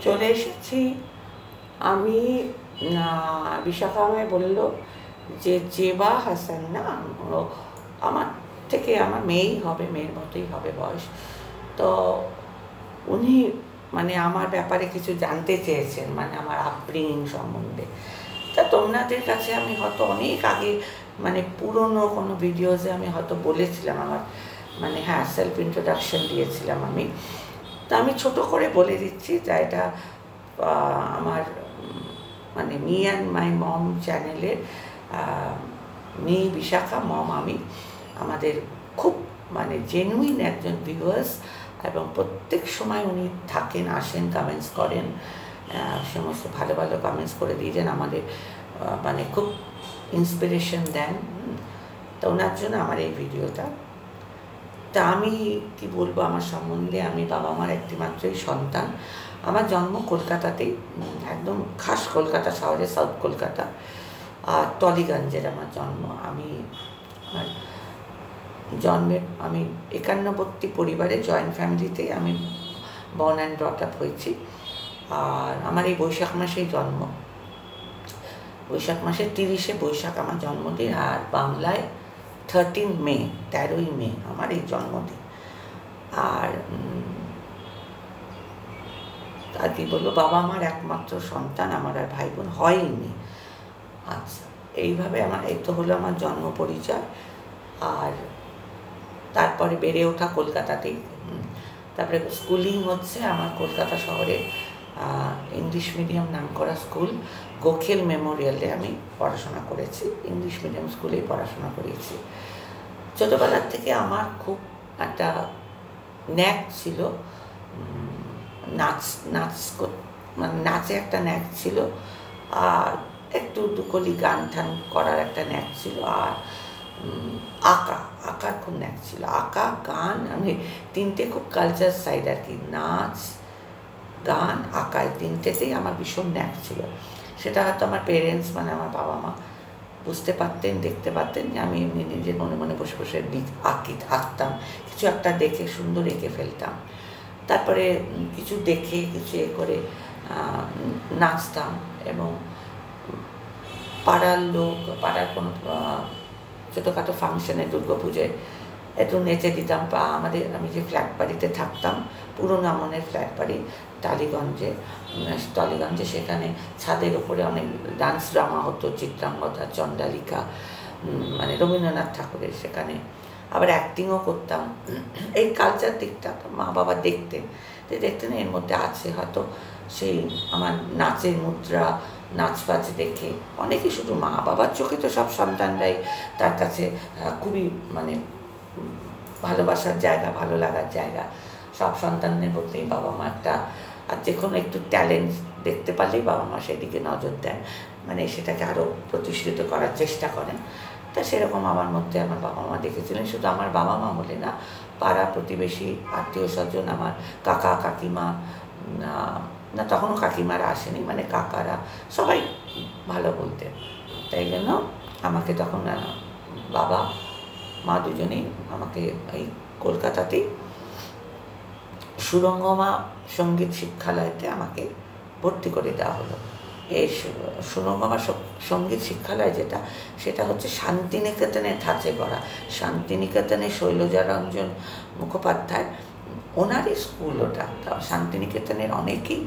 চলে এসেছি আমি। বিশাখা আমায় বলল যে জেবা হাসান না, আমার থেকে আমার মেয়েই হবে, মেয়ের মতোই হবে বয়স। তো উনি মানে আমার ব্যাপারে কিছু জানতে চেয়েছেন, মানে আমার আপব্রিঙিং সম্বন্ধে। তা তোমাদের কাছে আমি হয়তো অনেক আগে মানে পুরনো কোনো ভিডিওসে আমি হয়তো বলেছিলাম আমার মানে সেলফ ইন্ট্রোডাকশন দিয়েছিলাম আমি। তা আমি ছোট করে বলে দিচ্ছি, যা এটা আমার মানে মি অ্যান্ড মাই মম চ্যানেলের মি বিশাখা, মম আমি, আমাদের খুব মানে জেনুইন একজন ভিউয়ার্স, এবং প্রত্যেক সময় উনি থাকেন, আসেন, কমেন্টস করেন, সমস্ত ভালো ভালো কমেন্টস করে দিয়েছেন, আমাদের মানে খুব ইন্সপিরেশন দেন। তো ওনার জন্য আমার এই ভিডিওটা। তা আমি কি বলবো আমার সম্বন্ধে, আমি বাবা মার একটি মাত্রই সন্তান। আমার জন্ম কলকাতাতেই, একদম খাস কলকাতা শহরে, সাউথ কলকাতা, আর টলিগঞ্জের আমার জন্ম। আমি আমার জন্মের আমি একান্নবর্তী পরিবারে, জয়েন্ট ফ্যামিলিতেই আমি বর্ন অ্যান্ড ব্রট আপ হয়েছি। আর আমার এই বৈশাখ মাসেই জন্ম, বৈশাখ মাসের 30শে বৈশাখ আমার জন্মদিন, আর বাংলায় 13 মে, 13ই মে আমার এই জন্মদিন। আর কি বলবো, বাবা আমার একমাত্র সন্তান, আমার আর ভাই বোন হয়নি। আচ্ছা, এইভাবে আমার এই তো হলো আমার জন্ম পরিচয়। আর তারপরে বেড়ে ওঠা কলকাতাতেই, তারপরে স্কুলিং হচ্ছে আমার কলকাতা শহরে ইংলিশ মিডিয়াম নাম করা স্কুল গোখেল মেমোরিয়ালে আমি পড়াশোনা করেছি, ইংলিশ মিডিয়াম স্কুলেই পড়াশোনা করেছি। ছোটোবেলার থেকে আমার খুব একটা ন্যাক ছিল, মানে নাচে একটা ন্যাক ছিল, আর একটু দুকলি গান টান করার একটা ন্যাক ছিল, আর আঁকার খুব ন্যাক ছিল, আঁকা, গান, আমি তিনটে খুব কালচার সাইড আর কি, নাচ, গান, আঁকা, এই তিনটেতেই আমার ভীষণ ন্যাক ছিল। সেটা হয়তো আমার পেরেন্টস মানে আমার বাবা মা বুঝতে পারতেন, দেখতে পারতেন যে আমি এমনি নিজের মনে মনে বসে বসে আঁকতাম, কিছু একটা দেখে সুন্দর এঁকে ফেলতাম, তারপরে কিছু দেখে কিছু করে নাচতাম, এবং পাড়ার লোক, পাড়ার কোনো ছোটোখাটো ফাংশনে, দুর্গাপুজোয় একটু নেচে দিতাম। বা আমি যে ফ্ল্যাট বাড়িতে থাকতাম, পুরোনো আমনের ফ্ল্যাট বাড়ি টলিগঞ্জে, সেখানে ছাদের ওপরে অনেক ডান্স ড্রামা হতো, চিত্রাঙ্গদা, চণ্ডালিকা, মানে রবীন্দ্রনাথ ঠাকুরের, সেখানে আবার অ্যাক্টিংও করতাম। এই কালচার দিকটা মা বাবা দেখতেন এর মধ্যে আছে হয়তো সেই আমার নাচের মুদ্রা, নাচ বাজ দেখে অনেকে, শুধু মা বাবার চোখে তো সব সন্তানরাই তার কাছে খুবই মানে ভালোবাসার জায়গা, ভালো লাগার জায়গা। সব সন্তানদের মধ্যেই বাবা মা একটা, আর যে কোনো একটু ট্যালেন্ট দেখতে পারলেই বাবা মা সেদিকে নজর দেন, মানে সেটাকে আরও প্রতিষ্ঠিত করার চেষ্টা করেন। তা সেরকম আমার মধ্যে আমার বাবা মা দেখেছিলেন। শুধু আমার বাবা মা বলে না, পাড়া প্রতিবেশী, আত্মীয় স্বজন, আমার কাকা কাকিমা, না তখনও কাকিমারা আসেনি, মানে কাকারা সবাই ভালো বলতেন। তাই জন্য আমাকে তখন বাবা মা দুজনেই আমাকে এই কলকাতাতেই সুরঙ্গমা সঙ্গীত শিক্ষালয়তে আমাকে ভর্তি করে দেওয়া হলো। এই সুরঙ্গমা সঙ্গীত শিক্ষালয় যেটা, সেটা হচ্ছে শান্তিনিকেতনের ধাঁচে করা। শান্তিনিকেতনের শৈলজারঞ্জন মুখোপাধ্যায়, ওনারই স্কুল ওটা। শান্তিনিকেতনের অনেকেই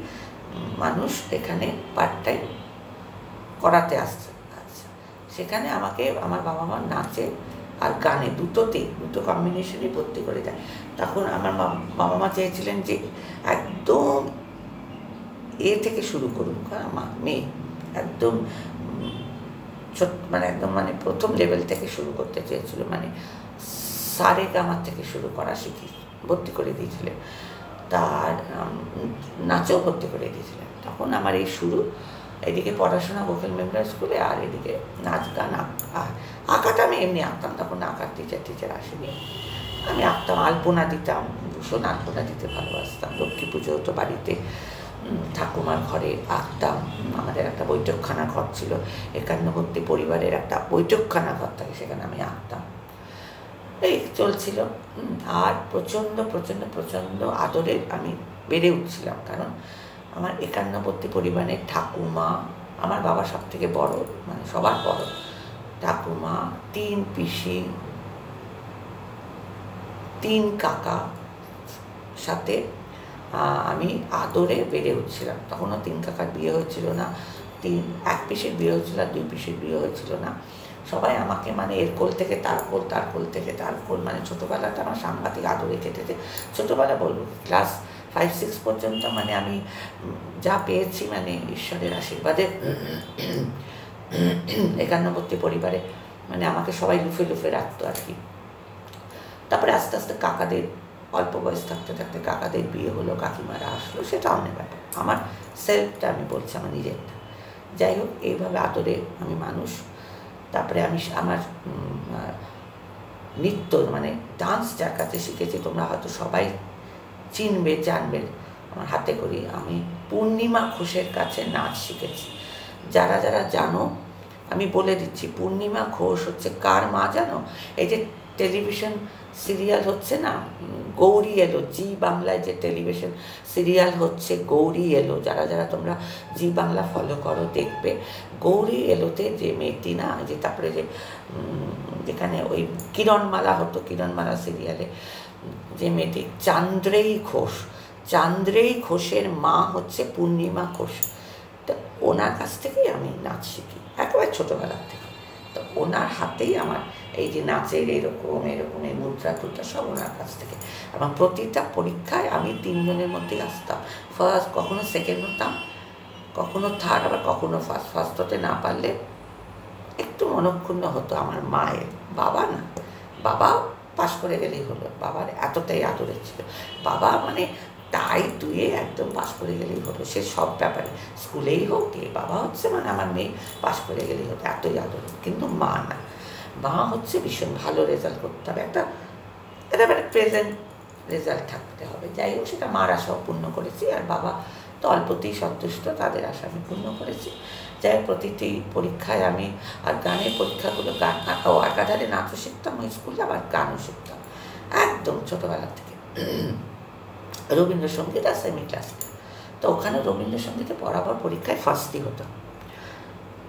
মানুষ এখানে পার্ট টাইম করাতে আসছে। আচ্ছা, সেখানে আমাকে আমার বাবা মার নাচে আর গানে দুটো কম্বিনেশনই ভর্তি করে দেয়। তখন আমার বাবা মা চেয়েছিলেন যে একদম থেকে শুরু করুন, আমার মেয়ে একদম একদম প্রথম লেভেল থেকে শুরু করতে চেয়েছিল, মানে সারেগামা থেকে শুরু করা ভর্তি করে দিয়েছিলেন। তার নাচেও ভর্তি করে দিয়েছিলেন। তখন আমার এই শুরু, এদিকে পড়াশোনা গোখেল মেমোরিয়াল স্কুলে, আর এদিকে নাচ গান, আঁকাটা আমি এমনি আঁকতাম, তখন আঁকার টিচার আসেনি। আমি আঁকতাম, আলপনা দিতাম, ভীষণ আলপনা দিতে ভালোবাসতাম। লক্ষ্মী পুজো হতো বাড়িতে, ঠাকুমার ঘরে আঁকতাম। আমাদের একটা বৈঠকখানা ঘর ছিল, একান্নবর্তী পরিবারের একটা বৈঠকখানা ঘর থাকে, সেখানে আমি আঁকতাম। এই চলছিল। আর প্রচণ্ড প্রচণ্ড প্রচণ্ড আদরে আমি বেড়ে উঠছিলাম, কারণ আমার একান্নবর্তী পরিবারের ঠাকুমা, আমার বাবা সব থেকে বড়, মানে সবার বড়, ঠাকুমা, 3 পিসি, 3 কাকা সাথে আমি আদরে বেড়ে উঠছিলাম। তখনও 3 কাকার বিয়ে হয়েছিল না, 1 পিসির বিয়ে হয়েছিল আর 2 পিসির বিয়ে হয়েছিল না। সবাই আমাকে মানে এর কোল থেকে তার কোল, তার কোল থেকে তার কোল, মানে ছোটোবেলাটা আমার সাংঘাতিক আদরে কেটেছে। ছোটোবেলা বলবো ক্লাস 5-6 পর্যন্ত মানে আমি যা পেয়েছি মানে ঈশ্বরের আশীর্বাদে একান্নবর্তী পরিবারে মানে আমাকে সবাই লুফে লুফে রাখতো আর কি। তারপরে আস্তে আস্তে কাকাদের অল্প বয়স থাকতে থাকতে কাকাদের বিয়ে হলো, কাকিমারা আসলো, সেটা অনেক ব্যাপার। আমার সেলফটা আমি বলছি, আমার নিজেরটা। যাই হোক, এইভাবে আদরে আমি মানুষ। তারপরে আমি আমার নৃত্য মানে ডান্স যার কাছে শিখেছি, তোমরা হয়তো সবাই চিনবে জানবে, আমার হাতে করি আমি পূর্ণিমা ঘোষের কাছে নাচ শিখেছি। যারা যারা জানো আমি বলে দিচ্ছি, পূর্ণিমা ঘোষ হচ্ছে কার মা জানো? এই যে টেলিভিশন সিরিয়াল হচ্ছে না গৌরী এলো, জি বাংলায় যে টেলিভিশন সিরিয়াল হচ্ছে গৌরী এলো, যারা যারা তোমরা জি বাংলা ফলো করো দেখবে, গৌরী এলোতে যে মেয়েটি না, যে তারপরে যে যেখানে ওই কিরণমালা হতো, কিরণমালা সিরিয়ালে যে মেয়েটি চান্দ্রেই ঘোষ, চান্দ্রেই ঘোষের মা হচ্ছে পূর্ণিমা ঘোষ। তো ওনার কাছ থেকেই আমি নাচ শিখি একেবারে ছোটোবেলার থেকে। তো ওনার হাতেই আমার এই যে নাচের এরকম এরকম এই মুদ্রা টুদ্রা সব ওনার কাছ থেকে। এবং প্রতিটা পরীক্ষায় আমি 3 জনের মধ্যেই আসতাম। ফার্স্ট, কখনো সেকেন্ড হতাম, কখনো থার্ড, আবার কখনো ফার্স্ট। ফার্স্ট হতে না পারলে একটু মনক্ষুণ্ণ হতো আমার মায়ের, বাবা না, বাবা পাশ করে গেলেই হলো, বাবার এতটাই আদরের ছিল। বাবা মানে তাই তুইয়ে একদম পাশ করে গেলেই হলো, সে সব ব্যাপারে স্কুলেই হোক, বাবা হচ্ছে মানে আমার মেয়ে পাশ করে গেলেই হতো, এতই আদর। কিন্তু মা না, মা হচ্ছে ভীষণ ভালো রেজাল্ট করতে হবে, একটা প্রেজেন্ট রেজাল্ট থাকতে হবে। যাই হোক, সেটা মার আশাও পূর্ণ করেছি, আর বাবা তো অল্পতেই সন্তুষ্ট, তাদের আশা আমি পূর্ণ করেছি। যাই হোক, প্রতিটি পরীক্ষায় আমি, আর গানের পরীক্ষাগুলো গান ও একাধারে নাচও শিখতাম ওই স্কুলে, আবার গানও শিখতাম একদম ছোটোবেলা থেকে। রবীন্দ্রসঙ্গীত আর সেমি ক্লাসিক্যাল, তো ওখানে রবীন্দ্রসঙ্গীতে বরাবর পরীক্ষায় ফার্স্টই হতাম,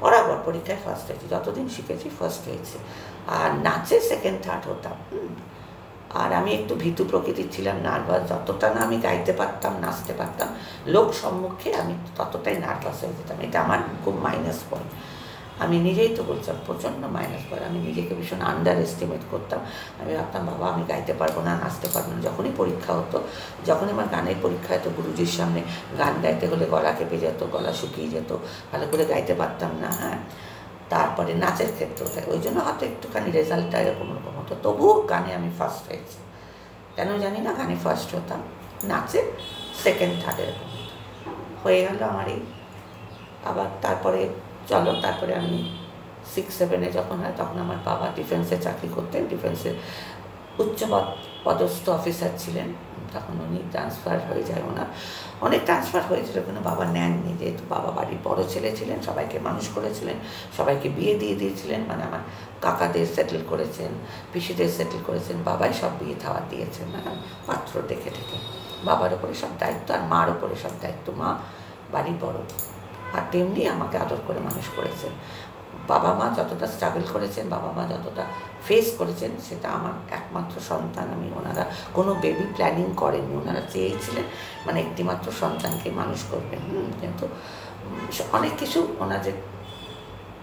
বরাবর পরীক্ষায় ফার্স্ট হয়েছি, যতদিন শিখেছি ফার্স্ট হয়েছে। আর নাচে সেকেন্ড থার্ড হতাম। আর আমি একটু ভীতু প্রকৃতির ছিলাম, নার্ভাস, যতটা না আমি গাইতে পারতাম নাচতে পারতাম লোক সম্মুখে, আমি ততটাই নার্ভাস হয়ে যেতাম। এটা আমার খুব মাইনাস পয়েন্ট, আমি নিজেই তো বলছিলাম প্রচণ্ড মাইনাস পয়েন্ট। আমি নিজেকে ভীষণ আন্ডার এস্টিমেট করতাম। আমি ভাবতাম বাবা আমি গাইতে পারবো না, নাচতে পারবো না। যখনই পরীক্ষা হতো, যখনই আমার গানের পরীক্ষা হতো, গুরুজির সামনে গান গাইতে হলে গলা কেঁপে যেত, গলা শুকিয়ে যেত, ভালো করে গাইতে পারতাম না। হ্যাঁ, তারপরে নাচের ক্ষেত্রেও তাই, ওই জন্য হয়তো একটুখানি রেজাল্টটা এরকম রকম হতো। তবুও গানে আমি ফার্স্ট হয়েছি, কেন জানি না, গানে ফার্স্ট হতাম, নাচে সেকেন্ড থার্ড এরকম হয়ে গেল আমার এই। আবার তারপরে চলো, তারপরে আমি 6-7-এ যখন হয়, তখন আমার বাবা ডিফেন্সে চাকরি করতেন, ডিফেন্সের উচ্চ পদস্থ অফিসার ছিলেন। তখন উনি ট্রান্সফার হয়ে যায়, ওনার অনেক ট্রান্সফার হয়েছিল, কিন্তু বাবা নেননি, যেহেতু বাবা বাড়ির বড় ছেলে ছিলেন, সবাইকে মানুষ করেছিলেন, সবাইকে বিয়ে দিয়ে দিয়েছিলেন, মানে আমার কাকাদের সেটেল করেছেন, পিসিদের সেটেল করেছেন, বাবাই সব বিয়ে থাওয়া দিয়েছেন, পাত্র দেখে দেখে। বাবার ওপরে সব দায়িত্ব, আর মার ওপরে সব দায়িত্ব, মা বাড়ির বড়, আর তেমনি আমাকে আদর করে মানুষ করেছেন। বাবা মা যতটা স্ট্রাগল করেছেন, বাবা মা যতটা ফেস করেছেন, সেটা আমার একমাত্র সন্তান। আমি, ওনারা কোনো বেবি প্ল্যানিং করেননি, ওনারা চেয়েছিলেন মানে একটিমাত্র সন্তানকে মানুষ করবেন। কিন্তু অনেক কিছু ওনাদের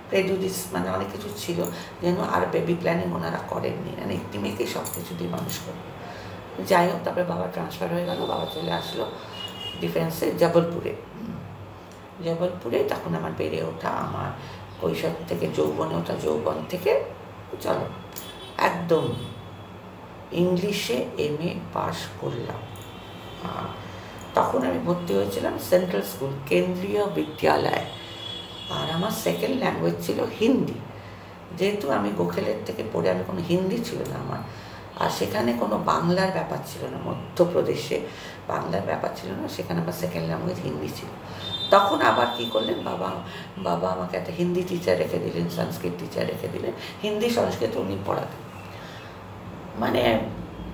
প্রেজুডিস মানে অনেক কিছু ছিল, যেন আর বেবি প্ল্যানিং ওনারা করেননি, মানে একটি মেয়েকেই সব কিছু দিয়ে মানুষ করবেন। যাই হোক, তারপরে বাবা ট্রান্সফার হয়ে গেল, বাবা চলে আসলো ডিফেন্সে জবলপুরে। জবলপুরে তখন আমার বেড়ে ওঠা, আমার কৈশোর থেকে যৌবনে ওঠা, যৌবন থেকে চলো একদম ইংলিশে MA পাস করলাম। তখন আমি ভর্তি হয়েছিলাম সেন্ট্রাল স্কুল, কেন্দ্রীয় বিদ্যালয়, আর আমার সেকেন্ড ল্যাঙ্গুয়েজ ছিল হিন্দি। যেহেতু আমি গোখেলের থেকে পড়ে, আমি কোনো হিন্দি ছিল না আমার, আর সেখানে কোনো বাংলার ব্যাপার ছিল না, মধ্যপ্রদেশে বাংলার ব্যাপার ছিল না, সেখানে আমার সেকেন্ড ল্যাঙ্গুয়েজ হিন্দি ছিল। তখন আবার কি করলেন, বাবা আমাকে একটা হিন্দি টিচার রেখে দিলেন, সংস্কৃত টিচার রেখে দিলেন, হিন্দি সংস্কৃত উনি পড়াতেন। মানে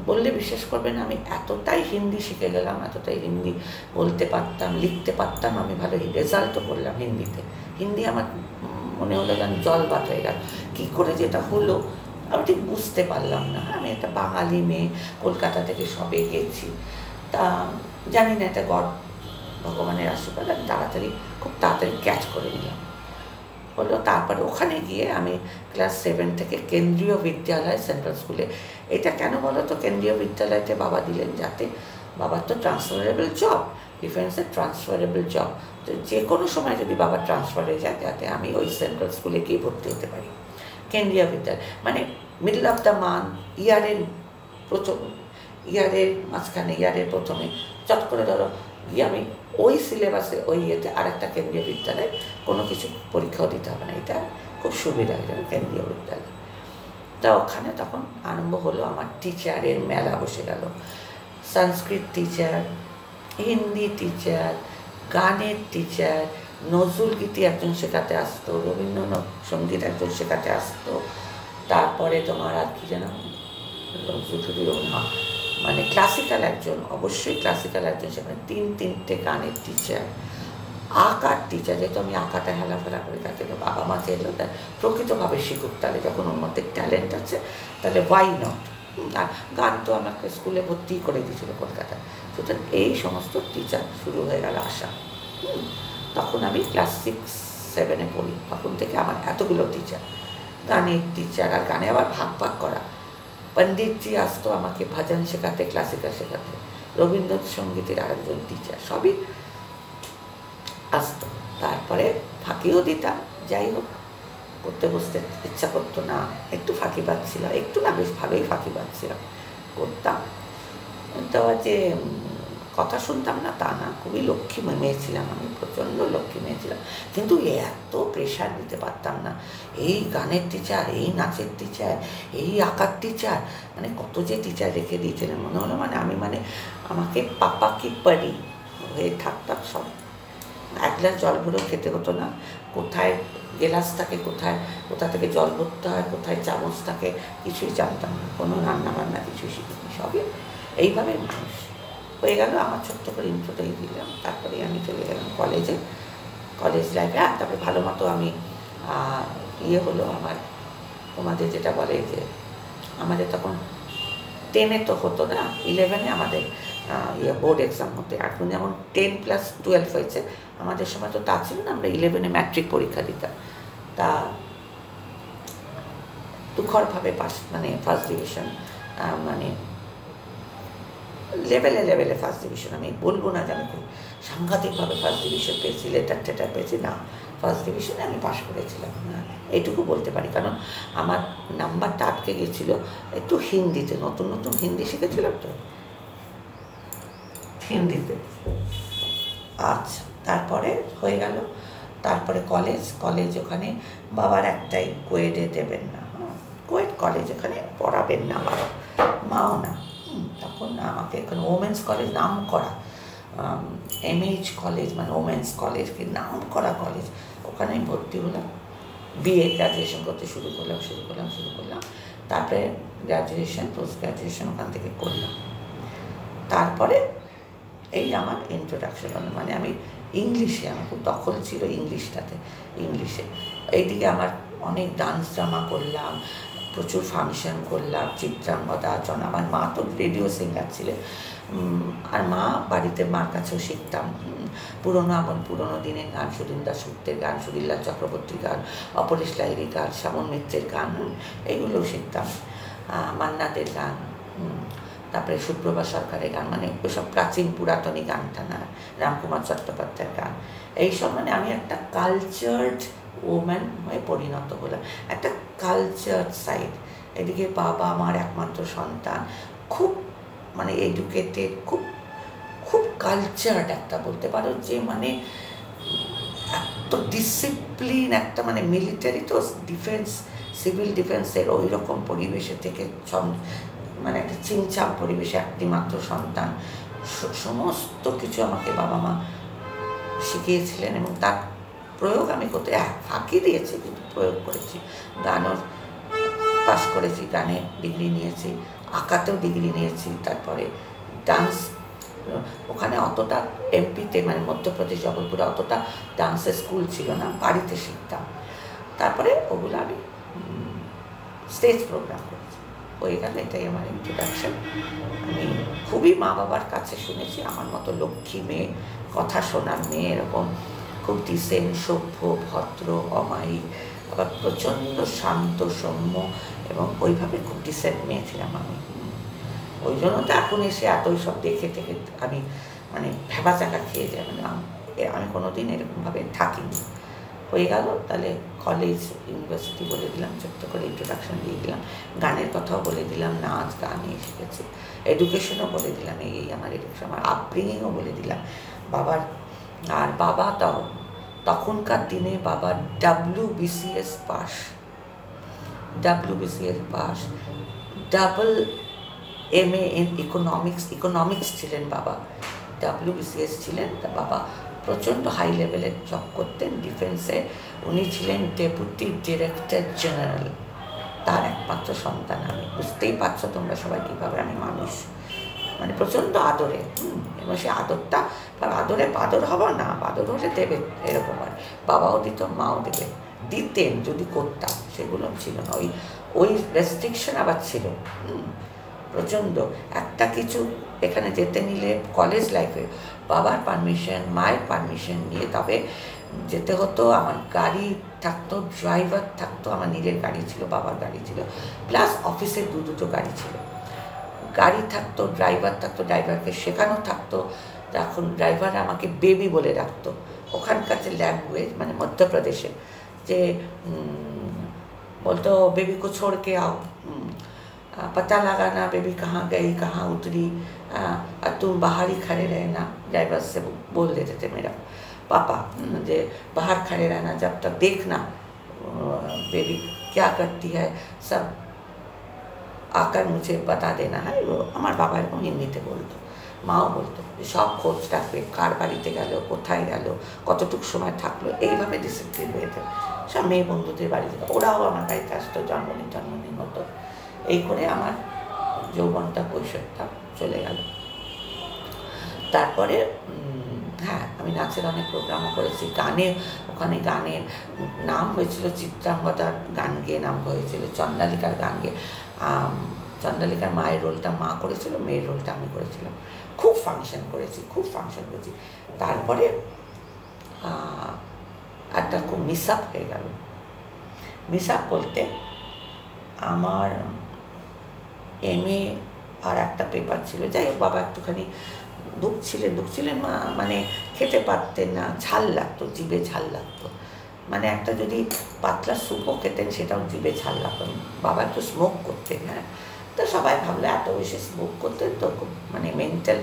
বললে বিশ্বাস করবে না, আমি এতটাই হিন্দি শিখে গেলাম, এতটাই হিন্দি বলতে পারতাম, লিখতে পারতাম, আমি ভালো রেজাল্টও করলাম হিন্দিতে। হিন্দি আমার মনে হলো যেন জলবাত হয়ে গেল। কী করে যেটা হলো আমি ঠিক বুঝতে পারলাম না। আমি একটা বাঙালি মেয়ে, কলকাতা থেকে সবে গেছি, তা জানি না এটা ভগবানের আশীর্বাদ, আমি খুব তাড়াতাড়ি ক্যাচ করে নিলাম। হলো তারপরে ওখানে গিয়ে আমি ক্লাস 7 থেকে কেন্দ্রীয় বিদ্যালয়, সেন্ট্রাল স্কুলে। এটা কেন বলো তো, কেন্দ্রীয় বিদ্যালয়তে বাবা দিলেন যাতে, বাবার তো ট্রান্সফারেবল জব, ডিফেন্সের ট্রান্সফারেবল জব, তো যে কোনো সময় যদি বাবা ট্রান্সফার হয়ে যায় যাতে আমি ওই সেন্ট্রাল স্কুলে গিয়ে ভর্তি হতে পারি। কেন্দ্রীয় বিদ্যালয় মানে মিডল অফ দ্য মান্থ, ইয়ারের মাঝখানে, ইয়ারের প্রথমে চট করে ধরো গিয়ে আমি ওই সিলেবাসে ওই ইয়েতে আরেকটা কেন্দ্রীয় বিদ্যালয়ে কোনো কিছু পরীক্ষাও দিতে হবে না। এটা খুব সুবিধা হয়ে যাবে কেন্দ্রীয় বিদ্যালয়। তা ওখানে তখন আরম্ভ হলো আমার টিচারের মেলা বসে গেল। সংস্কৃত টিচার, হিন্দি টিচার, গানের টিচার, নজরুল গীতি একজন শেখাতে আসতো, রবীন্দ্রনাথ সঙ্গীত একজন শেখাতে আসতো, তারপরে তোমার আর কি যেন মানে ক্লাসিক্যাল একজন, অবশ্যই ক্লাসিক্যাল একজন সেখানে, তিনটে গানের টিচার, আঁকার টিচার, যেহেতু আমি আঁকাটা হেলাফেলা করে তাকে বাবা মা চেয়েছিল তাই প্রকৃতভাবে শিখুক, তাহলে যখন ওর মধ্যে ট্যালেন্ট আছে তাহলে ওয়াই নট। গান তো আমাকে স্কুলে ভর্তি করে দিয়েছিল কলকাতায়, সুতরাং এই সমস্ত টিচার শুরু হয়ে গেল আসা। তখন আমি ক্লাস 6-7 পড়ি, তখন থেকে আমার এতগুলো টিচার, গানের টিচার, আর গানে আবার ভাগ করা। পণ্ডিতজি আসতো আমাকে ভজন শেখাতে, ক্লাসিক্যাল শেখাতে, রবীন্দ্রসঙ্গীতের আরেকজন টিচার, সবই আসতো। তারপরে ফাঁকিও দিতাম, যাই হোক পড়তে বসতে ইচ্ছা করতো না, একটু ফাঁকি পাচ্ছিলাম, একটু না বেশ ভালোই ফাঁকি পাচ্ছিলাম, করতাম। তো যে কথা শুনতাম না তা না, খুবই লক্ষ্মী মেয়ে ছিলাম আমি, প্রচণ্ড লক্ষ্মী মেয়ে ছিলাম, কিন্তু এত প্রেশার দিতে পারতাম না। এই গানের টিচার, এই নাচের টিচার, এই আঁকার টিচার, মানে কত যে টিচার রেখে দিয়েছিলেন, মনে হলো মানে আমি আমাকে পাপা কি পারি হয়ে থাকতাম। সব এক গ্লাস জল ভরেও খেতে হতো না, কোথায় গেলাস থাকে, কোথা থেকে জল ভরতে হয়, কোথায় চামচ থাকে, কিছুই জানতাম না, কোনো রান্না বান্না কিছুই শিখিনি, সবই এইভাবে মানুষ হয়ে গেল। আমার ছোট্ট করে ইন্ট্রোটাই দিলাম, তারপরে আমি চলে গেলাম কলেজ লাইফে। আর তারপরে ভালো মতো আমি হলো আমার, তোমাদের যেটা বলে যে আমাদের তখন 10-এ তো হতো না, 11-এ আমাদের বোর্ড এক্সাম হতো। এখন যেমন 10+12 হয়েছে, আমাদের সময় তো তা ছিল না, আমরা 11-এ ম্যাট্রিক পরীক্ষা দিতাম। তা দুঃখরভাবে ফার্স্ট ডিভিশন, মানে লেভেলে ফার্স্ট ডিভিশন, আমি বলবো না যে আমি খুব সাংঘাতিকভাবে ফার্স্ট ডিভিশন পেয়েছি, লেটার পেয়েছি, না, ফার্স্ট ডিভিশনে আমি পাশ করেছিলাম, এইটুকু বলতে পারি। কারণ আমার নাম্বারটা আটকে গেছিলো একটু হিন্দিতে, নতুন হিন্দি শিখেছিলাম তো, হিন্দিতে। আচ্ছা, তারপরে হয়ে গেল, তারপরে কলেজ ওখানে বাবার একটাই, কোয়েডে দেবেন না, কোয়েড কলেজ ওখানে পড়াবেন না বাবা, মাও না। তখন আমাকে এখানে ওমেন্স কলেজ, নাম করা MH কলেজ, মানে ওমেন্স কলেজ, কি নাম করা কলেজ, ওখানে আমি ভর্তি হলাম, BA গ্র্যাজুয়েশন করতে শুরু করলাম। তারপরে গ্র্যাজুয়েশন, পোস্ট গ্র্যাজুয়েশন ওখান থেকে করলাম। তারপরে এই আমার ইন্ট্রোডাকশন হলো, মানে আমি ইংলিশে, আমার খুব দখল ছিল ইংলিশে। এইদিকে আমার অনেক ডান্স ড্রামা করলাম, প্রচুর ফাংশন করলাম, চিত্রাঙ্গদা, আমার মা তো রেডিও সিঙ্গার ছিলেন, আর বাড়িতে মার কাছেও শিখতাম পুরোনো দিনের গান, সুধীন দাশগুপ্তের গান, সুধীরলাল চক্রবর্তীর গান, অপরেশ লাহিড়ীর গান, শ্যামল মিত্রের গান, এইগুলোও শিখতাম, মান্নাদের গান, তারপরে সুপ্রভা সরকারের গান, মানে ওইসব প্রাচীন পুরাতনী গানটা না, রামকুমার চট্টোপাধ্যায়ের গান, এইসব। মানে আমি একটা কালচার্ড ওম্যান হয়ে পরিণত হলাম, একটা কালচার্ড সাইড। এদিকে বাবা আমার একমাত্র সন্তান, খুব মানে এডুকেটেড, খুব কালচার্ড একটা, বলতে পারো যে মানে এত ডিসিপ্লিন একটা, মানে মিলিটারি তো ডিফেন্স, সিভিল ডিফেন্সের ওই রকম পরিবেশে থেকে, মানে একটা চিংচাম পরিবেশে একটিমাত্র সন্তান, সমস্ত কিছু আমাকে বাবা মা শিখিয়েছিলেন, এবং তার প্রয়োগ আমি করতে ফাঁকি দিয়েছি, কিন্তু প্রয়োগ করেছি। গানও পাস করেছি, গানে ডিগ্রি নিয়েছি, আঁকাতেও ডিগ্রি নিয়েছি। তারপরে ডান্স, ওখানে অতটা এমপিতে মানে মধ্যপ্রদেশ জবলপুরে অতটা ডান্সের স্কুল ছিল না, বাড়িতে শিখতাম। তারপরে ওগুলো আমি স্টেজ প্রোগ্রাম করেছি, হয়ে গেল। এটাই আমার ইন্ট্রোডাকশন। আমি খুবই মা বাবার কাছে শুনেছি আমার মতো লক্ষ্মী মেয়ে, কথা শোনার মেয়ে, এরকম খুব ডিসেন্ট, সভ্য, ভদ্র, অমায়িক, আবার প্রচণ্ড শান্ত সৌম্য এবং ওইভাবে খুব ডিসেন্ট মেয়ে ছিলাম আমি। ওই জন্য তো এখন এসে এত সব দেখে থেকে আমি মানে ভেবা চাকা খেয়ে যাই, মানে আমি কোনোদিন এরকমভাবে থাকিনি। হয়ে গেল। তাহলে কলেজ ইউনিভার্সিটি বলে দিলাম, ছোট্ট করে ইন্ট্রোডাকশন দিয়ে দিলাম, গানের কথাও বলে দিলাম, নাচ গান শিখেছি, এডুকেশনও বলে দিলাম, এই আমার এডুকেশন, আমার আপব্রিঙ্গিংও বলে দিলাম বাবার। আর বাবা তখনকার দিনে বাবা WBCS pass, double MA in economics ছিলেন বাবা, WBCS ছিলেন। তা বাবা প্রচণ্ড হাই লেভেলের জব করতেন ডিফেন্সে। উনি ছিলেন ডেপুটি ডিরেক্টর জেনারেল, তার একমাত্র সন্তান আমি। বুঝতেই পারছো তোমরা সবাই কীভাবে আমি মানুষ, মানে প্রচণ্ড আদরে। এবং সেই আদরটা, আদরে বাদর হবো না, বাদর হলে দেবে, এরকম হয়। বাবাও দিত, মাও দেবে, দিতেন যদি করতাম, সেগুলো ছিল না। ওই রেস্ট্রিকশন আবার ছিল প্রচণ্ড। একটা কিছু এখানে যেতে নিলে কলেজ লাইফে বাবার পারমিশন, মায়ের পারমিশন নিয়ে তবে যেতে হতো। আমার গাড়ি থাকতো, ড্রাইভার থাকতো, আমার নিজের গাড়ি ছিল, বাবার গাড়ি ছিল, প্লাস অফিসের দুটো গাড়ি ছিল। গাড়ি থাকতো, ড্রাইভার থাকতো, ড্রাইভারকে শেখানো থাকতো। তখন ড্রাইভার আমাকে বেবি বলে রাখতো। ওখানকার যে ল্যাঙ্গুয়েজ, মানে মধ্যপ্রদেশে, যে বলতো বেবি কো ছোড় কে आओ, पता लगाना बेबी कहाँ गई कहाँ उतरी, तुम बाहर ही खड़े रहना। ड्राइवर से बोल देते थे मेरा पापा, जे बाहर खड़े रहना, जब तक देखना बेबी क्या करती है, सब आकर मुझे बता देना है। वो हमारे बाबा एरकम हिंदीते बोलतो, মাও বলতো সব খোঁজ রাখবে, কার বাড়িতে গেল, কোথায় গেল, কতটুকু সময় থাকলো, এইভাবে ডিসিপ্লিন হয়েছে। সব মেয়ে বন্ধুদের বাড়িতে, ওরাও আমার বাড়িতে আসতো, জন্মদিন হতো। এই করে আমার যৌবনটা, কৈশোরটা চলে গেল। তারপরে হ্যাঁ, আমি নাচের অনেক প্রোগ্রামও করেছি, ওখানে গানের নাম হয়েছিল চিত্রাঙ্গদার গান গেয়ে নাম হয়েছিল, চন্দ্রালিকার গান গেয়ে। চন্দ্রালিকার মায়ের রোলটা মা করেছিল, মেয়ের রোলটা আমি করেছিলাম। খুব ফাংশন করেছি। তারপরে একটা খুব মিস আপ হয়ে গেল। মিস আপ বলতে আমার MA আর একটা পেপার ছিল, যাই হোক বাবা একটুখানি দুঃখছিলেন, মানে খেতে পারতেন না, ঝাল লাগতো, জিভে ঝাল লাগতো। মানে একটা যদি পাতলা স্যুপও খেতেন সেটাও জিভে ঝাল লাগতো। বাবা একটু স্মোক করতেন, হ্যাঁ। তো সবাই ভাবলো এত বেশি স্মোক করতেন তো, মানে মেন্টাল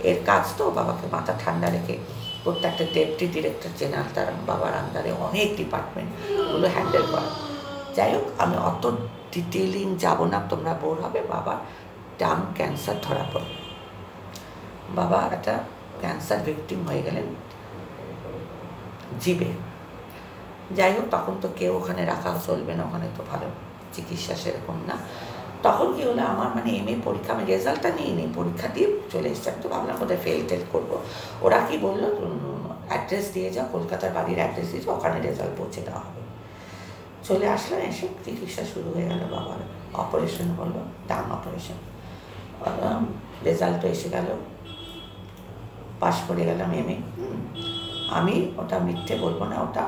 এর কাজ তো, বাবাকে মাথা ঠান্ডা রেখে করতে। একটা ডেপুটি ডিরেক্টর জেনারেল, তার বাবার আন্ডারে অনেক ডিপার্টমেন্টগুলো হ্যান্ডেল করা। যাই হোক, আমি অত ডিটেলিং যাব না, তোমরা বোর হবে। বাবার টাং ক্যান্সার ধরা পড়ে, বাবা একটা ক্যান্সার ভিকটিম হয়ে গেলেন জিভে। যাই হোক, তখন তো কেউ ওখানে রাখা চলবে না, ওখানে তো ভালো চিকিৎসা সেরকম না। তখন কি হলো, আমার মানে MA পরীক্ষা, আমি রেজাল্টটা নিই, পরীক্ষা দিয়ে চলে এসেছি। আমি তো ভাবলাম বোধহয় ফেল করবো। ওরা কি বললো, অ্যাড্রেস দিয়ে যাও, কলকাতার বাড়ির অ্যাড্রেস দিয়ে যাও, ওখানে রেজাল্ট পৌঁছে দেওয়া হবে। চলে আসলাম, এসে চিকিৎসা শুরু হয়ে গেল বাবার। অপারেশন হলো, টাং অপারেশন। রেজাল্টও এসে গেল, পাশ করে গেলাম MA। আমি ওটা মিথ্যে বলবো না, ওটা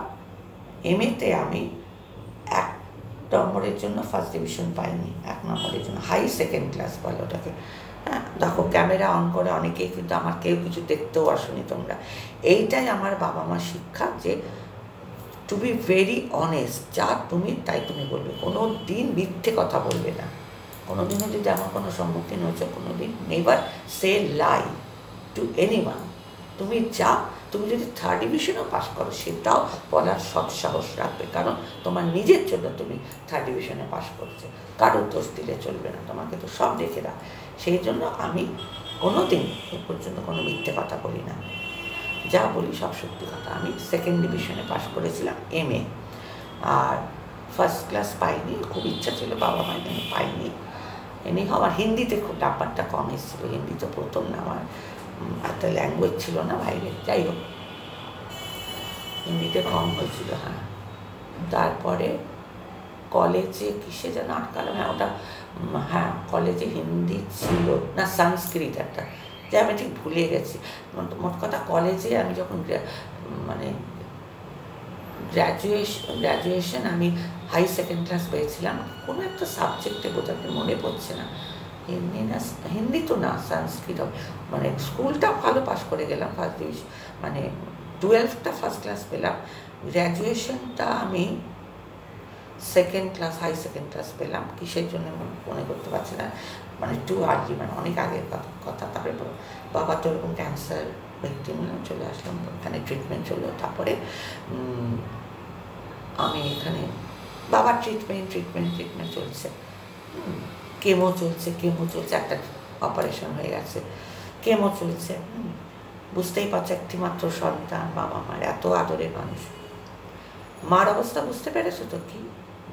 MA-তে আমি 1 নম্বরের জন্য ফার্স্ট ডিভিশন পাইনি, 1 নম্বরের জন্য হাই সেকেন্ড ক্লাস বলে ওটাকে। হ্যাঁ, দেখো ক্যামেরা অন করে অনেকেই, কিন্তু আমার কেউ কিছু দেখতেও আসুনি তোমরা। এইটাই আমার বাবা মার শিক্ষা, যে টু বি ভেরি অনেস্ট, যা তুমি তাই তুমি বলবে, কোনো দিন মিথ্যে কথা বলবে না। কোনো দিনও যদি আমার কোনো সম্মুখীন হয়েছে, কোনো দিন নেভার সে লাই টু এনিওয়ান। তুমি যদি 3rd ডিভিশনও পাস করো, সেটাও বলার সৎসাহস রাখবে, কারণ তোমার নিজের জন্য তুমি 3rd ডিভিশনে পাস করছো, কারোর দোষ দিলে চলবে না, তোমাকে তো সব দেখে রাখ। সেই জন্য আমি কোনো দিন এ পর্যন্ত কোনো মিথ্যে কথা বলি না, যা বলি সব সত্যি কথা। আমি 2nd ডিভিশনে পাস করেছিলাম MA, আর ফার্স্ট ক্লাস পাইনি। খুব ইচ্ছা ছিল, বাবা মায়ের জন্য পাইনি। এমনি আমার হিন্দিতে খুব ব্যাপারটা কম এসেছিলো, হিন্দি তো প্রথম না, আমার একটা ল্যাঙ্গুয়েজ ছিল না বাইরে, যাই হোক হিন্দিতে কম হয়েছিল। হ্যাঁ, তারপরে কলেজে কিসে যেন আটকালাম, হ্যাঁ ওটা, হ্যাঁ কলেজে হিন্দি ছিল না সংস্কৃত একটা, যে আমি ঠিক ভুলে গেছি। মোট কথা কলেজে আমি যখন মানে গ্র্যাজুয়েশন আমি হাই সেকেন্ড ক্লাস পেয়েছিলাম কোনো একটা সাবজেক্টে, বোঝাতে মনে পড়ছে না, হিন্দি তো না সংস্কৃত, মানে স্কুলটা ভালো পাস করে গেলাম ফার্স্ট ডিভিশন, মানে 12টা ফার্স্ট ক্লাস পেলাম, গ্র্যাজুয়েশনটা আমি second class, high second class পেলাম, কিসের জন্য মনে করতে পারছি না, মানে টু আর্লি, মানে অনেক আগের কথা। তারপরে বাবা তো এরকম ক্যান্সার ভিকটিম, চলে আসলাম, ওখানে ট্রিটমেন্ট চললো। তারপরে আমি এখানে বাবার ট্রিটমেন্ট চলছে, কেমো চলছে, একটা অপারেশন হয়ে গেছে, কেমো চলছে। বুঝতেই পারছো, একটি মাত্র সন্তান, বাবা মার এত আদরের মানুষ, মার অবস্থা বুঝতে পেরেছো তো কি,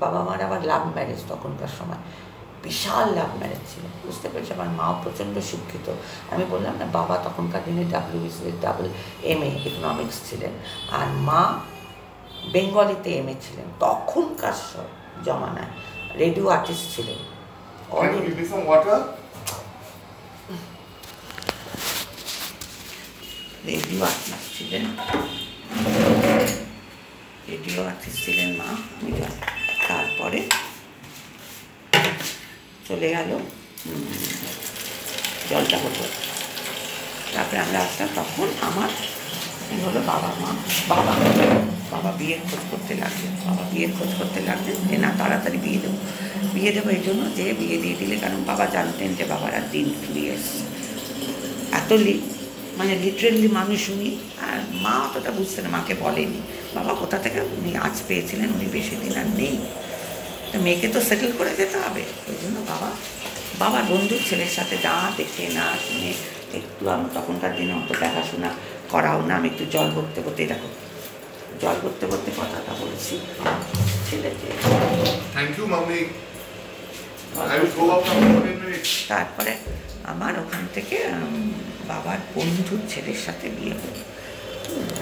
বাবা মার আবার লাভ ম্যারেজ, তখনকার সময় বিশাল লাভ ম্যারেজ ছিল, বুঝতে পেরেছি। আমার মাও প্রচণ্ড শিক্ষিত, আমি বললাম না বাবা তখনকার দিনে WBCS ইকোনমিক্স ছিলেন, আর মা বেঙ্গলিতে MA ছিলেন, তখনকার জমানায় রেডিও আর্টিস্ট ছিলেন, রেডিও আর্টিস্ট ছিলেন মা। তারপরে চলে গেল জলটা হতো, তারপরে আমরা আসলাম, তখন আমার কী হলো, বাবা বিয়ের খোঁজ করতে লাগলেন, যে না তাড়াতাড়ি বিয়ে দেবো এই জন্য, যে বিয়ে দিয়ে দিলে, কারণ বাবা জানতেন যে বাবার আর দিন ফুরিয়ে এসছে, এত মানে লিটারেলি মানুষ উনি, আর মা অতটা বুঝতেন না, মাকে বলেনি, বাবা কোথা থেকে উনি আজ পেয়েছিলেন, উনি বেশি দিন আর নেই, তো মেয়েকে তো সেটেল করে যেতে হবে, ওই জন্য বাবার বন্ধুর ছেলের সাথে যা দেখে না শুনে, একটু আমি তখনকার দিনে অত দেখাশোনা করাও না, আমি একটু জল ভরতে কথাটা বলছি ছেলেকে। তারপরে আমার ওখান থেকে বাবার বন্ধুর ছেলের সাথে বিয়ে হলো,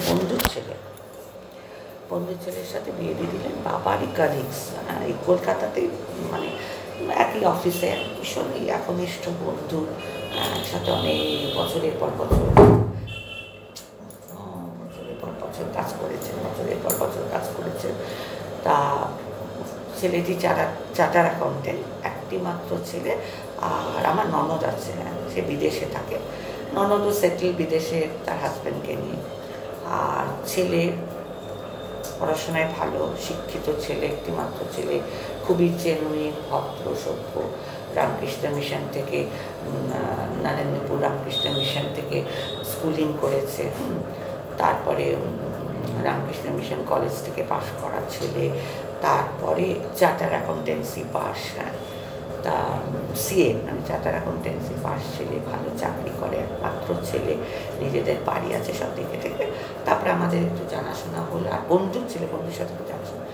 বন্ধুর ছেলের সাথে বিয়ে দিয়ে দিলেন, বাবারই কালিগস, এই কলকাতাতেই, মানে একই অফিসে, ভীষণই একনিষ্ঠ বন্ধু, একসাথে অনেক বছরের পর বছর কাজ করেছে। তা ছেলেটি চার্টার অ্যাকাউন্টেন্ট, একটি মাত্র ছেলে, আর আমার ননদ আছে, সে বিদেশে থাকে, ননদও সেটেল বিদেশে তার হাজব্যান্ডকে নিয়ে, আর ছেলে পড়াশোনায় ভালো, শিক্ষিত ছেলে, একটি মাত্র ছেলে, খুবই জেনুইন, ভদ্র, সভ্য, রামকৃষ্ণ মিশন থেকে, নরেন্দ্রপুর রামকৃষ্ণ মিশন থেকে স্কুলিং করেছে, তারপরে রামকৃষ্ণ মিশন কলেজ থেকে পাশ করা ছেলে, তারপরে চার্টার অ্যাকাউন্টেন্সি পাস, তা CA মানে চার্টার অ্যাকাউন্টেন্সি পাস ছেলে, ভালো চাকরি করে, একমাত্র ছেলে, নিজেদের বাড়ি আছে, সব দেখে থেকে। তারপরে আমাদের একটু জানাশোনা হলো, আর বন্ধুর সাথে একটু জানাশোনা,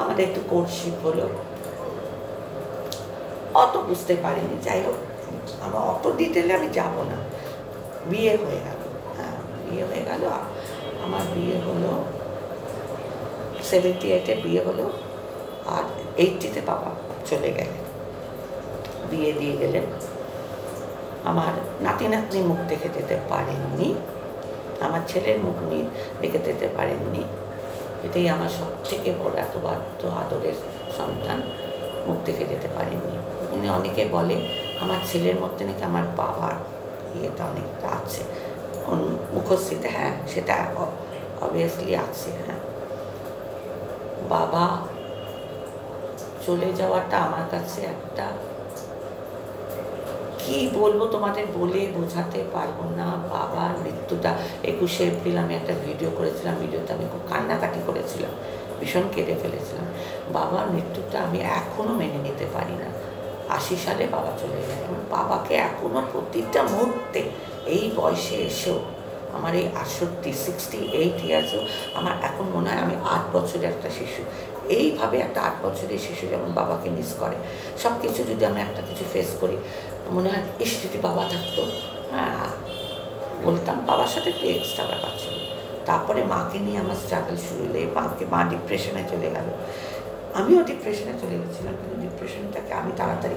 আমাদের একটু কোর্টশিপ হলো, অত বুঝতে পারিনি, যাই হোক আমার অত ডিটেলে আমি যাব না। বিয়ে হয়ে গেল, আমার বিয়ে হলো 78-এ বিয়ে হলো, আর 80-তে বাবা চলে গেলেন, বিয়ে দিয়ে গেলেন। আমার নাতি মুখ দেখে যেতে পারেননি, আমার ছেলের মুখ দেখে যেতে পারেননি, এটাই আমার সব থেকে বড়, এত বাধ্য আদরের সন্তান, মুখ দেখে যেতে পারেননি। উনি অনেকে বলে আমার ছেলের মধ্যে নাকি আমার বাবার ইয়েটা অনেকটা আছে, মুখস্থিতে, হ্যাঁ সেটা অবভিয়াসলি আছে। হ্যাঁ, বাবা চলে যাওয়াটা আমার কাছে একটা, কি বলবো তোমাদের, বলে বোঝাতে পারবো না। বাবার মৃত্যুটা 21শে এপ্রিল আমি একটা ভিডিও করেছিলাম, ভিডিওতে আমি খুব কান্নাকাটি করেছিলাম, ভীষণ কেঁদে ফেলেছিলাম। বাবার মৃত্যুটা আমি এখনও মেনে নিতে পারি না। 80 সালে বাবা চলে যায়, এবং বাবাকে এখনও প্রতিটা মুহূর্তে, এই বয়সে এসেও, আমার এই 68 ইয়ার্সও, আমার এখন মনে হয় আমি 8 বছরের একটা শিশু, এইভাবে একটা 8 বছরের শিশু যেমন বাবাকে মিস করে, সব কিছু যদি আমি একটা কিছু ফেস করি মনে হয় ইস যদি বাবা থাকতো, হ্যাঁ বলতাম। বাবার সাথে একটু এক্সট্রা ব্যাপার ছিল। তারপরে মাকে নিয়ে আমার স্ট্রাগল শুরু হলো, মা ডিপ্রেশনে চলে গেল, আমিও ডিপ্রেশনে চলে গেছিলাম। কিন্তু ডিপ্রেশনটাকে আমি তাড়াতাড়ি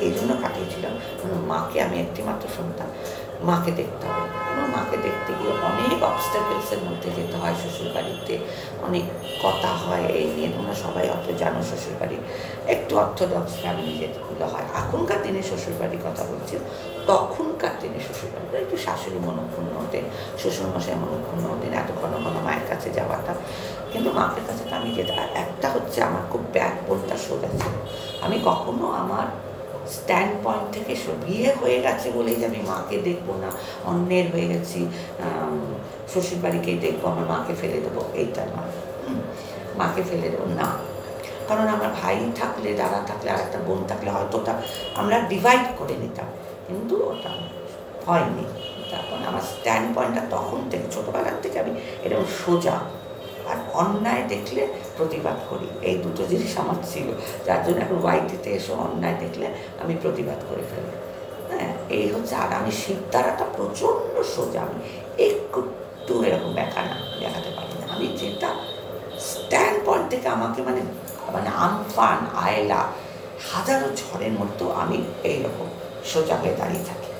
এই জন্য কাটিয়েছিলাম কারণ মাকে আমি একটিমাত্র সন্তান, মাকে দেখতে হবে। এবং মাকে দেখতে গিয়ে অনেক অবস্টাকেলসের মধ্যে যেতে হয়। শ্বশুরবাড়িতে অনেক কথা হয় এই নিয়ে, তোমরা সবাই অত জানো শ্বশুরবাড়ি একটু অর্থোডক্স ফ্যামিলি যেগুলো হয়। এখনকার দিনে শ্বশুরবাড়ির কথা বলছি, তখনকার দিনে শ্বশুরবাড়িটা একটু শাশুড়ি মনক্ষুণ্ণ হতেন, শ্বশুরমশাই মনক্ষুণ্ণ হতেন, এত ঘন ঘন মায়ের কাছে যাওয়াটা। কিন্তু মাকে কাছে তো আমি যেটা, একটা হচ্ছে আমার খুব ব্যাকবোনটা সোজা ছিল। আমি কখনো আমার স্ট্যান্ড পয়েন্ট থেকে বিয়ে হয়ে গেছে বলেই যে আমি মাকে দেখবো না, অন্যের হয়ে গেছি, শ্বশুরবাড়িকেই দেখবো, আমার মাকে ফেলে দেবো, এইটা নয়। মাকে ফেলে দেবো না, কারণ আমার ভাই থাকলে, দাদা থাকলে, আর একটা বোন থাকলে হয়তো ওটা আমরা ডিভাইড করে নিতাম, কিন্তু ওটা হয়নি। তারপর আমার স্ট্যান্ড পয়েন্টটা তখন থেকে, ছোটোবেলার থেকে আমি এরকম সোজা, আর অন্যায় দেখলে প্রতিবাদ করি, এই দুটো জিনিস আমার ছিল, যার জন্য এখন ওয়াইটিতে এসে অন্যায় দেখলে আমি প্রতিবাদ করে ফেলি। হ্যাঁ, এই হচ্ছে। আর আমি শিবতারাটা প্রচণ্ড সোজা, আমি একটু এরকম দেখাতে পারি না। আমি যেটা স্ট্যান্ড পয়েন্ট থেকে আমাকে মানে আমফান আয়লা হাজারো ঝড়ের মতো আমি এইরকম সোজা হয়ে দাঁড়িয়ে থাকি,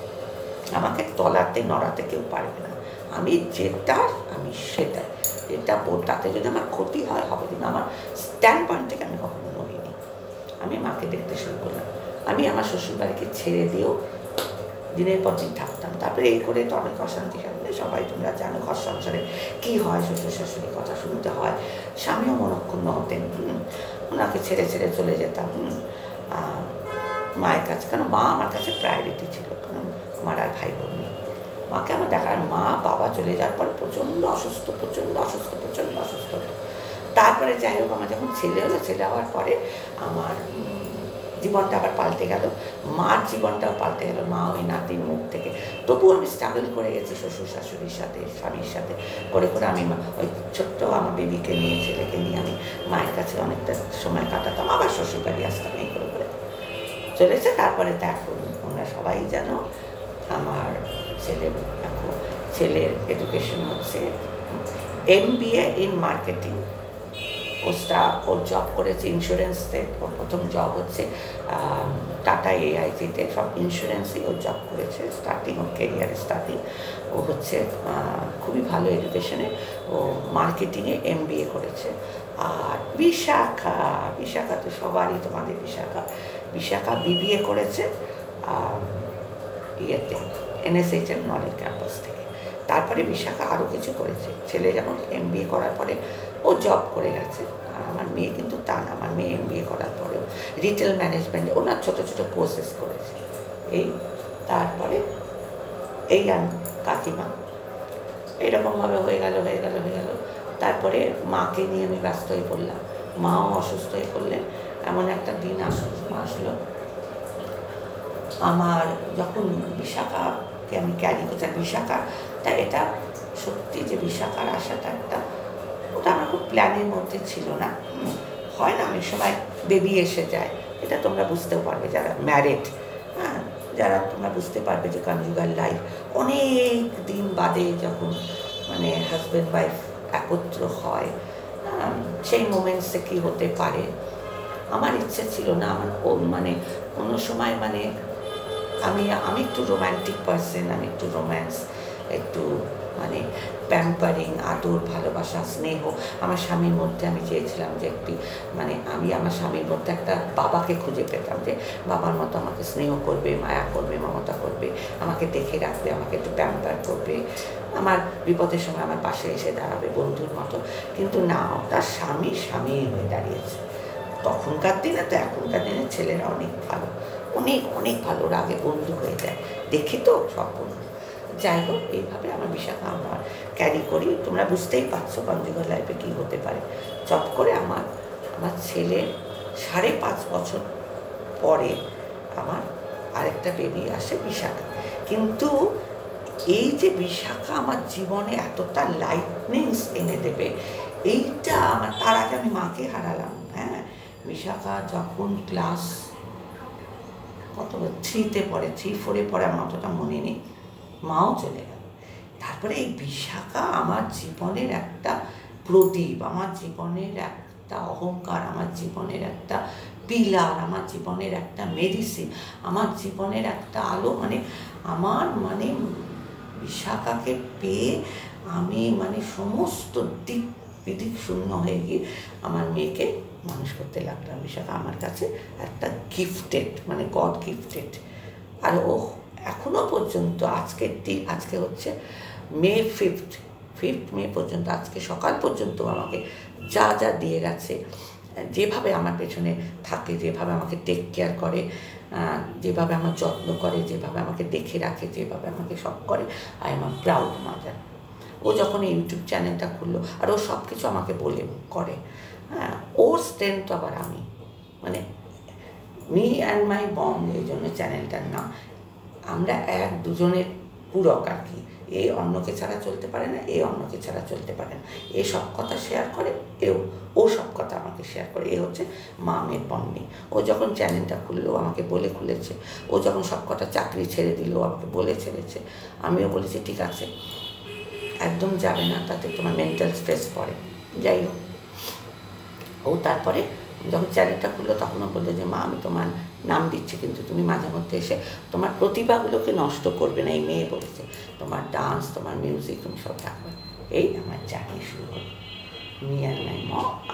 আমাকে তলাতে নড়াতে কেউ পারবে না। আমি যেটা আমি সেটাই, যেটা তাতে যদি আমার ক্ষতি হয় হবে, কিন্তু আমার স্ট্যান্ড পয়েন্ট থেকে আমি কখনো নড়িনি। আমি মাকে দেখতে শুরু করলাম। আমি আমার শ্বশুরবাড়িকে ছেড়ে দিয়েও দিনের পর দিন থাকতাম। তারপরে এই করে তো অনেক অশান্তি সামনে, সবাই তোমরা জানো ঘর সংসারে কী হয়, শ্বশুর শাশুড়ির কথা শুনতে হয়। স্বামীও মনক্ষুণ্ণ হতেন, ওনাকে ছেড়ে ছেড়ে চলে যেতাম মায়ের কাছে, কারণ মা আমার কাছে প্রায়োরিটি ছিল, কারণ আমার আর ভাই বোন নেই। মাকে আমার দেখার, মা বাবা চলে যাওয়ার পর প্রচণ্ড অসুস্থ। তারপরে যাই হোক, আমার যখন ছেলে হলো, ছেলে হওয়ার পরে আমার জীবনটা আবার পাল্টে গেল, মার জীবনটাও পাল্টে গেল। মা ওই নাতির মুখ থেকে, তবুও আমি স্ট্রাগল করে গেছি শ্বশুর শাশুড়ির সাথে, স্বামীর সাথে করে আমি ওই ছোট্ট আমার বেবিকে নিয়ে, ছেলেকে নিয়ে আমি মায়ের কাছে অনেকটা সময় কাটাতাম, আবার শ্বশুরবাড়ি আসতাম, এই করে চলেছে। তারপরে তো এখন তোমরা সবাই জানো আমার ছেলের এডুকেশন হচ্ছে MBA in marketing. Or job করেছে ইন্স্যুরেন্সে, ওর প্রথম জব হচ্ছে টাটা AIGতে, সব ইন্স্যুরেন্সই ওর জব করেছে, ওর কেরিয়ার স্টার্টিং। ও হচ্ছে খুবই ভালো এডুকেশনে, ও মার্কেটিংয়ে MBA করেছে। আর বিশাখা তো সবারই, তোমাদের বিশাখা BBA করেছে ইয়েতে NSH নলেজ ক্যাম্পাস থেকে। তারপরে বিশাখা আরও কিছু করেছে। ছেলে যেমন MBA করার পরে ও জব করে গেছে, আর আমার মেয়ে কিন্তু তা না, আমার মেয়ে MBA করার পরেও রিটেল ম্যানেজমেন্টে ওনার ছোটো ছোটো কোর্সেস করেছে। তারপরে কাকিমা এরকমভাবে হয়ে গেল। তারপরে মাকে নিয়ে আমি ব্যস্ত হয়ে পড়লাম, মাও অসুস্থ হয়ে পড়লেন। এমন একটা দিন আসলো আমার, যখন বিশাখাকে আমি ক্যারি করছি। বিশাখাটা এটা সত্যি যে বিশাখার আশাটা ওটা আমার খুব প্ল্যানের মধ্যে ছিল না। হয় না অনেক সময় বেবি এসে যায়, এটা তোমরা বুঝতেও পারবে যারা ম্যারিড, হ্যাঁ, যারা তোমরা বুঝতে পারবে যে কনজুগাল লাইফ অনেক দিন বাদে যখন মানে হাজব্যান্ড ওয়াইফ একত্র হয়, সেই মোমেন্টসে কী হতে পারে। আমার ইচ্ছে ছিল না আমার কোনো সময় আমি একটু রোম্যান্টিক পার্সন, আমি একটু রোম্যান্স, একটু প্যাম্পারিং, আদর, ভালোবাসা, স্নেহ। আমার স্বামীর মধ্যে আমি চেয়েছিলাম যে আমি আমার স্বামীর মধ্যে একটা বাবাকে খুঁজে পেতাম, যে বাবার মতো আমাকে স্নেহ করবে, মায়া করবে, মমতা করবে, আমাকে দেখে রাখবে, আমাকে একটু প্যাম্পার করবে, আমার বিপদের সময় আমার পাশে এসে দাঁড়াবে বন্ধুর মতো। কিন্তু না, তার স্বামী হয়ে দাঁড়িয়েছে। তখনকার দিনে তো, এখনকার দিনে ছেলেরা অনেক ভালো, অনেক ভালো, ওরা আগে বন্ধু হয়ে যায়, দেখি তো সব বন্ধু। যাই হোক, এইভাবে আমার বিশাখা আমার ক্যারি করি। তোমরা বুঝতেই পারছো কনজুগাল লাইফে কী হতে পারে। চট করে আমার ছেলে 5.5 বছর পরে আমার আরেকটা বেবি আসে, বিশাখা। কিন্তু এই যে বিশাখা আমার জীবনে এতটা লাইটনিংস এনে দেবে, এইটা আমার, তার আগে আমি মাকে হারালাম। হ্যাঁ, বিশাখা যখন ক্লাস কত 3-তে পড়ে, 3-4-এ পড়ে, আমার অতটা মনে নেই, মাও চলে গেল। তারপরে এই বিশাখা আমার জীবনের একটা প্রদীপ, আমার জীবনের একটা অহংকার, আমার জীবনের একটা পিলার, আমার জীবনের একটা মেডিসিন, আমার জীবনের একটা আলো। মানে আমার মানে বিশাখাকে পেয়ে আমি মানে সমস্ত দিক বিদিক শূন্য হয়ে গিয়ে আমার মেয়েকে মানুষ করতে লাগলাম। বিশাখা আমার কাছে একটা গিফটেড, মানে গড গিফটেড। আর ও এখনো পর্যন্ত, আজকের দিন, আজকে হচ্ছে মে 5th মে পর্যন্ত, আজকে সকাল পর্যন্ত আমাকে যা যা দিয়ে গেছে, যেভাবে আমার পেছনে থাকে, যেভাবে আমাকে টেক কেয়ার করে, যেভাবে আমার যত্ন করে, যেভাবে আমাকে দেখে রাখে, যেভাবে আমাকে সব করে, I am a proud mother. ও যখন ইউটিউব চ্যানেলটা খুললো, আর ও সব কিছু আমাকে বলে করে। হ্যাঁ, ওর স্ট্রেংথ আবার আমি, মানে মি অ্যান্ড মাই বন্ড, এই জন্য চ্যানেলটার নাম। আমরা এক দুজনের পূরক আর কি। এ অন্যকে ছাড়া চলতে পারে না, এ অন্যকে ছাড়া চলতে পারে না। এ সব কথা শেয়ার করে, ও সব কথা আমাকে শেয়ার করে। এ হচ্ছে মা মেয়ের বন্ডিং। ও যখন চ্যানেলটা খুললো আমাকে বলে খুলেছে, ও যখন সব কথা চাকরি ছেড়ে দিল আমাকে বলে ছেড়েছে, আমিও বলেছি ঠিক আছে, একদম যাবে না, তাতে তোমার মেন্টাল স্ট্রেস পড়ে। যাই হোক, ও তারপরে যখন চ্যানেলটা খুললো তখনও বললো যে মা, আমি তোমার নাম দিচ্ছি, কিন্তু তুমি মাঝে মধ্যে এসে তোমার প্রতিভাগুলোকে নষ্ট করবে না। এই মেয়ে বলেছে, তোমার ডান্স, তোমার মিউজিক, তুমি সব রাখবে। এই আমার জার্নি শুরু হলো, মি অ্যান্ড মাই মম।